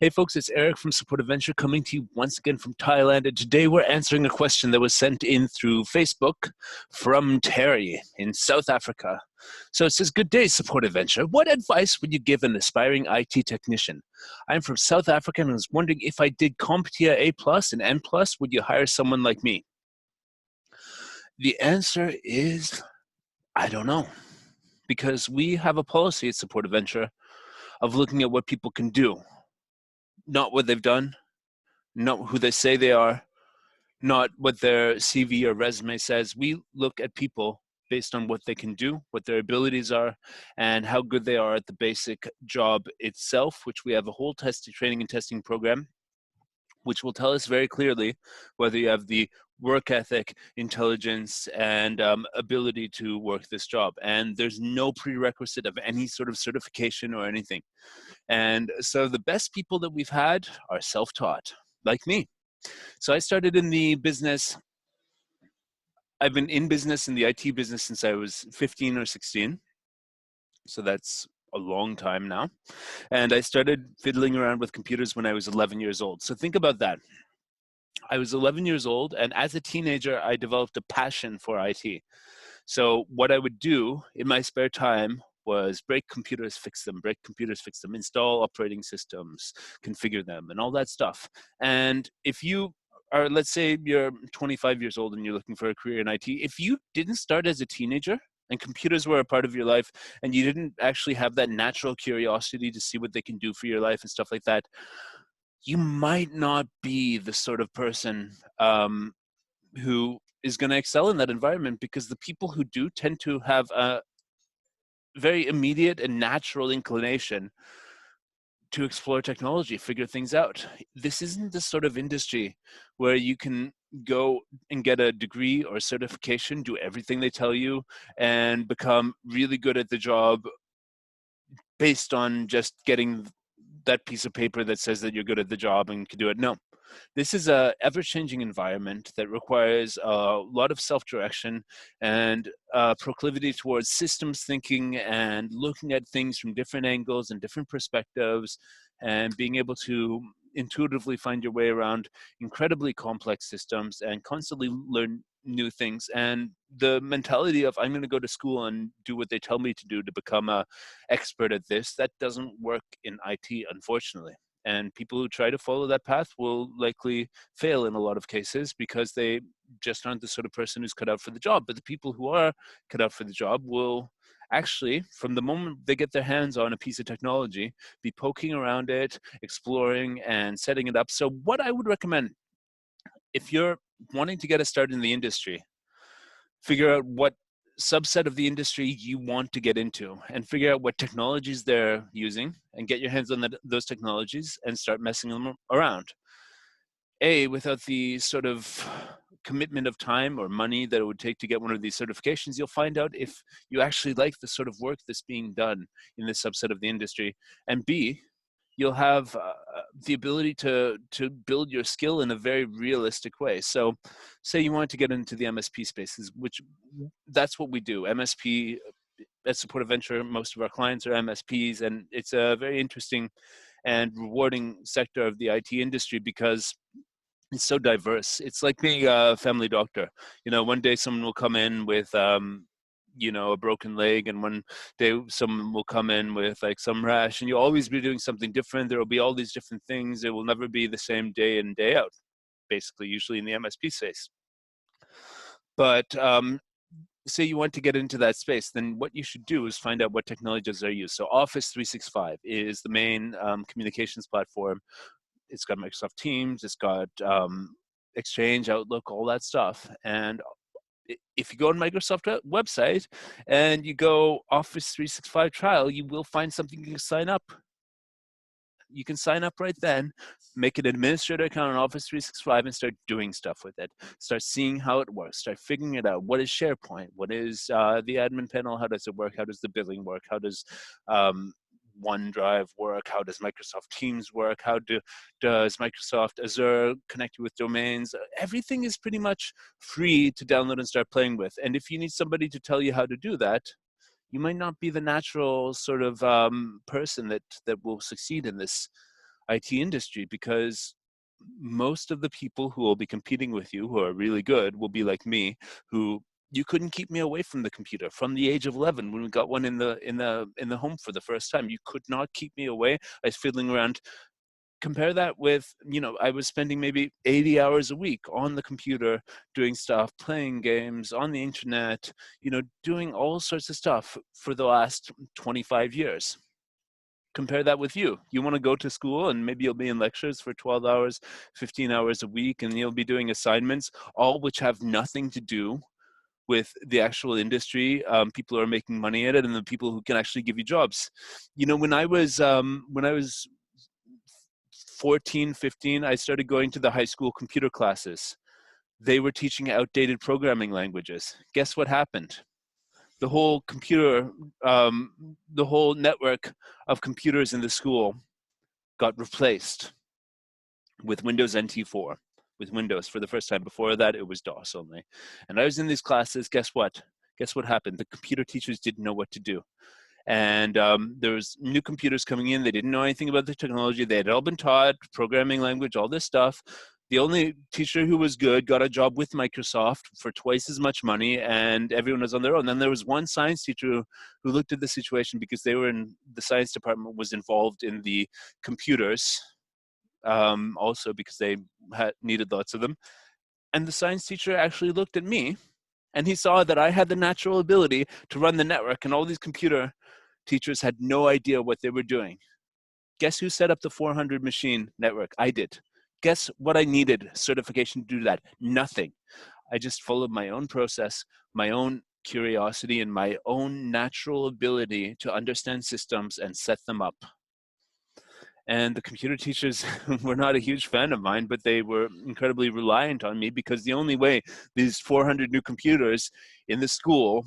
Hey folks, it's Eric from Support Adventure coming to you once again from Thailand. And today we're answering a question that was sent in through Facebook from Terry in South Africa. So it says, "Good day, Support Adventure. What advice would you give an aspiring IT technician? I'm from South Africa and was wondering if I did CompTIA A plus and N plus, would you hire someone like me?" The answer is, I don't know. Because we have a policy at Support Adventure of looking at what people can do, not what they've done, not who they say they are, not what their CV or resume says. We look at people based on what they can do, what their abilities are, and how good they are at the basic job itself, which we have a whole training and testing program, which will tell us very clearly whether you have the work ethic, intelligence, and ability to work this job. And there's no prerequisite of any sort of certification or anything. And so the best people that we've had are self-taught, like me. So I started in the business. I've been in business, in the IT business, since I was 15 or 16. So that's a long time now. And I started fiddling around with computers when I was 11 years old. So think about that. I was 11 years old, and as a teenager, I developed a passion for IT. So what I would do in my spare time was break computers, fix them, install operating systems, configure them, and all that stuff. And if you are, let's say you're 25 years old and you're looking for a career in IT, if you didn't start as a teenager and computers were a part of your life and you didn't actually have that natural curiosity to see what they can do for your life and stuff like that, you might not be the sort of person who is going to excel in that environment, because the people who do tend to have a very immediate and natural inclination to explore technology, figure things out. This isn't the sort of industry where you can go and get a degree or certification, do everything they tell you, and become really good at the job based on just getting that piece of paper that says that you're good at the job and can do it. No. This is a ever-changing environment that requires a lot of self-direction and proclivity towards systems thinking and looking at things from different angles and different perspectives, and being able to intuitively find your way around incredibly complex systems and constantly learn new things. And the mentality of, I'm going to go to school and do what they tell me to do to become an expert at this, that doesn't work in IT, unfortunately. And people who try to follow that path will likely fail in a lot of cases, because they just aren't the sort of person who's cut out for the job. But the people who are cut out for the job will actually, from the moment they get their hands on a piece of technology, be poking around it, exploring, and setting it up. So what I would recommend, if you're wanting to get a start in the industry, figure out what subset of the industry you want to get into, and figure out what technologies they're using, and get your hands on those technologies and start messing them around. Without the sort of commitment of time or money that it would take to get one of these certifications, you'll find out if you actually like the sort of work that's being done in this subset of the industry. And B, you'll have the ability to build your skill in a very realistic way. So say you want to get into the MSP spaces, which that's what we do. MSP, at Support Adventure, most of our clients are MSPs, and it's a very interesting and rewarding sector of the IT industry because it's so diverse. It's like being a family doctor. You know, one day someone will come in with a broken leg, and one day someone will come in with like some rash, and you'll always be doing something different. There will be all these different things. It will never be the same day in, day out, basically, usually in the MSP space. But say you want to get into that space, then what you should do is find out what technologies are used. So Office 365 is the main communications platform. It's got Microsoft Teams, it's got Exchange, Outlook, all that stuff. And if you go on Microsoft website and you go Office 365 trial, you will find something you can sign up. You can sign up right then, make an administrator account on Office 365 and start doing stuff with it. Start seeing how it works, start figuring it out. What is SharePoint? What is the admin panel? How does it work? How does the billing work? How does OneDrive work? How does Microsoft Teams work? How does Microsoft Azure connect with domains? Everything is pretty much free to download and start playing with. And if you need somebody to tell you how to do that, you might not be the natural sort of person that will succeed in this IT industry, because most of the people who will be competing with you, who are really good, will be like me, who you couldn't keep me away from the computer from the age of 11 when we got one in the home for the first time. You could not keep me away. I was fiddling around. Compare that with, I was spending maybe 80 hours a week on the computer doing stuff, playing games on the internet, doing all sorts of stuff for the last 25 years. Compare that with you. You want to go to school and maybe you'll be in lectures for 12 hours, 15 hours a week, and you'll be doing assignments, all which have nothing to do with the actual industry, people who are making money at it, and the people who can actually give you jobs. When I was 14, 15, I started going to the high school computer classes. They were teaching outdated programming languages. Guess what happened? The whole the whole network of computers in the school got replaced with Windows NT4, with Windows for the first time. Before that, it was DOS only. And I was in these classes. Guess what? Guess what happened? The computer teachers didn't know what to do. And there was new computers coming in. They didn't know anything about the technology. They had all been taught programming language, all this stuff. The only teacher who was good got a job with Microsoft for twice as much money, and everyone was on their own. Then there was one science teacher who looked at the situation, because they were in the science department, was involved in the computers, also because they needed lots of them. And the science teacher actually looked at me, and he saw that I had the natural ability to run the network, and all these computer teachers had no idea what they were doing. Guess who set up the 400 machine network? I did. Guess what I needed certification to do that? Nothing. I just followed my own process, my own curiosity, and my own natural ability to understand systems and set them up. And the computer teachers were not a huge fan of mine, but they were incredibly reliant on me, because the only way these 400 new computers in the school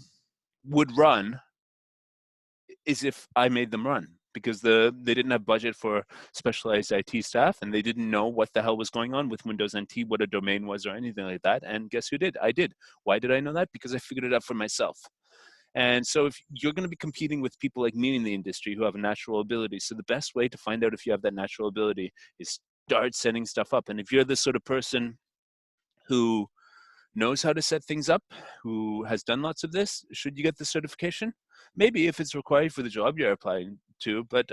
would run is if I made them run, because they didn't have budget for specialized IT staff, and they didn't know what the hell was going on with Windows NT, what a domain was, or anything like that. And guess who did? I did. Why did I know that? Because I figured it out for myself. And so if you're going to be competing with people like me in the industry who have a natural ability, so the best way to find out if you have that natural ability is start setting stuff up. And if you're the sort of person who knows how to set things up, who has done lots of this, should you get the certification? Maybe, if it's required for the job you're applying to. But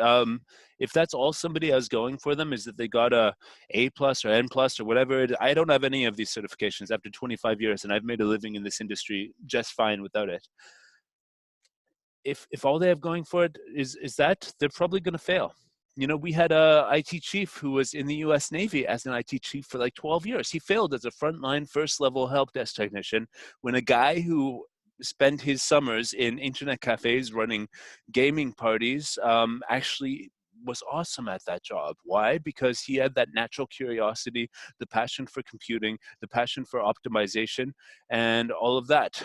if that's all somebody has going for them, is that they got a A plus or N plus or whatever, I don't have any of these certifications after 25 years, and I've made a living in this industry just fine without it. If all they have going for it is that, they're probably going to fail. We had a IT chief who was in the US Navy as an IT chief for like 12 years. He failed as a frontline first level help desk technician, when a guy who spent his summers in internet cafes running gaming parties actually was awesome at that job. Why? Because he had that natural curiosity, the passion for computing, the passion for optimization, and all of that.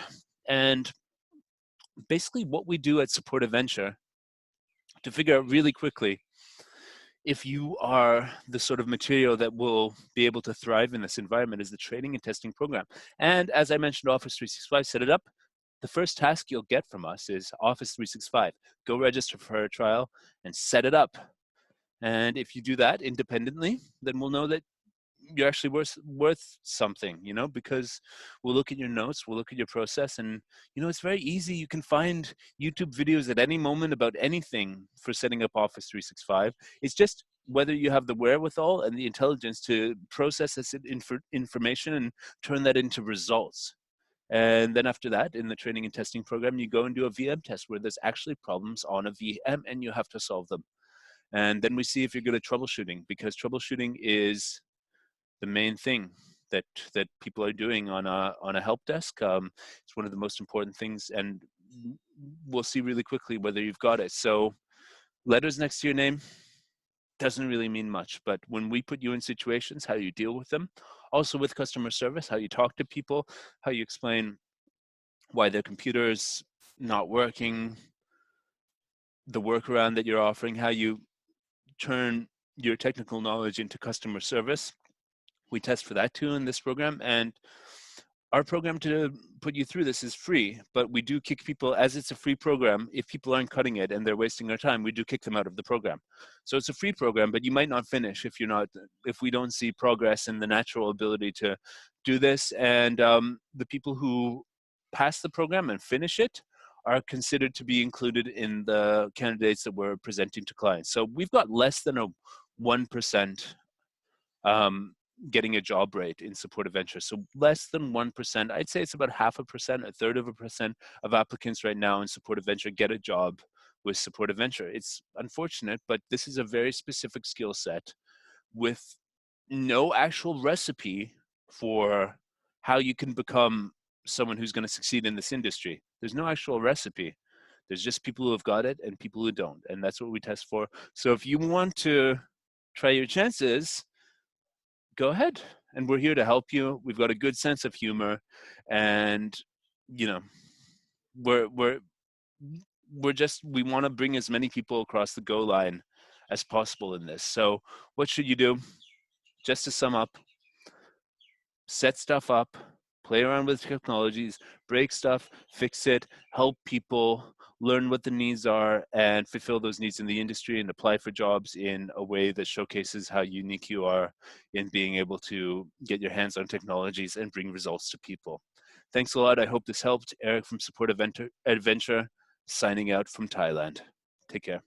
And basically what we do at Support Adventure to figure out really quickly if you are the sort of material that will be able to thrive in this environment is the training and testing program. And as I mentioned, Office 365, set it up. The first task you'll get from us is Office 365. Go register for a trial and set it up. And if you do that independently, then we'll know that you're actually worth something, because we'll look at your notes, we'll look at your process, and it's very easy. You can find YouTube videos at any moment about anything for setting up Office 365. It's just whether you have the wherewithal and the intelligence to process this information and turn that into results. And then after that, in the training and testing program, you go and do a VM test where there's actually problems on a VM and you have to solve them. And then we see if you're good at troubleshooting, because troubleshooting is the main thing that people are doing on a help desk. It's one of the most important things, and we'll see really quickly whether you've got it. So letters next to your name doesn't really mean much, but when we put you in situations, how you deal with them, also with customer service, how you talk to people, how you explain why their computer's not working, the workaround that you're offering, how you turn your technical knowledge into customer service. We test for that too in this program. And Our program to put you through this is free, but we do kick people, as it's a free program, if people aren't cutting it and they're wasting their time, we do kick them out of the program. So it's a free program, but you might not finish if we don't see progress in the natural ability to do this. And the people who pass the program and finish it are considered to be included in the candidates that we're presenting to clients. So we've got less than a 1% getting a job rate in supportive venture. So less than 1%. I'd say it's about 0.5%, 1/3% of applicants right now in supportive venture get a job with supportive venture. It's unfortunate, but this is a very specific skill set with no actual recipe for how you can become someone who's going to succeed in this industry. There's no actual recipe. There's just people who have got it and people who don't. And that's what we test for. So if you want to try your chances, go ahead, and we're here to help you. We've got a good sense of humor, and you know, we're we want to bring as many people across the goal line as possible in this. So what should you do? Just to sum up, set stuff up, play around with technologies, break stuff, fix it, help people, learn what the needs are, and fulfill those needs in the industry, and apply for jobs in a way that showcases how unique you are in being able to get your hands on technologies and bring results to people. Thanks a lot. I hope this helped. Eric from Support Adventure, signing out from Thailand. Take care.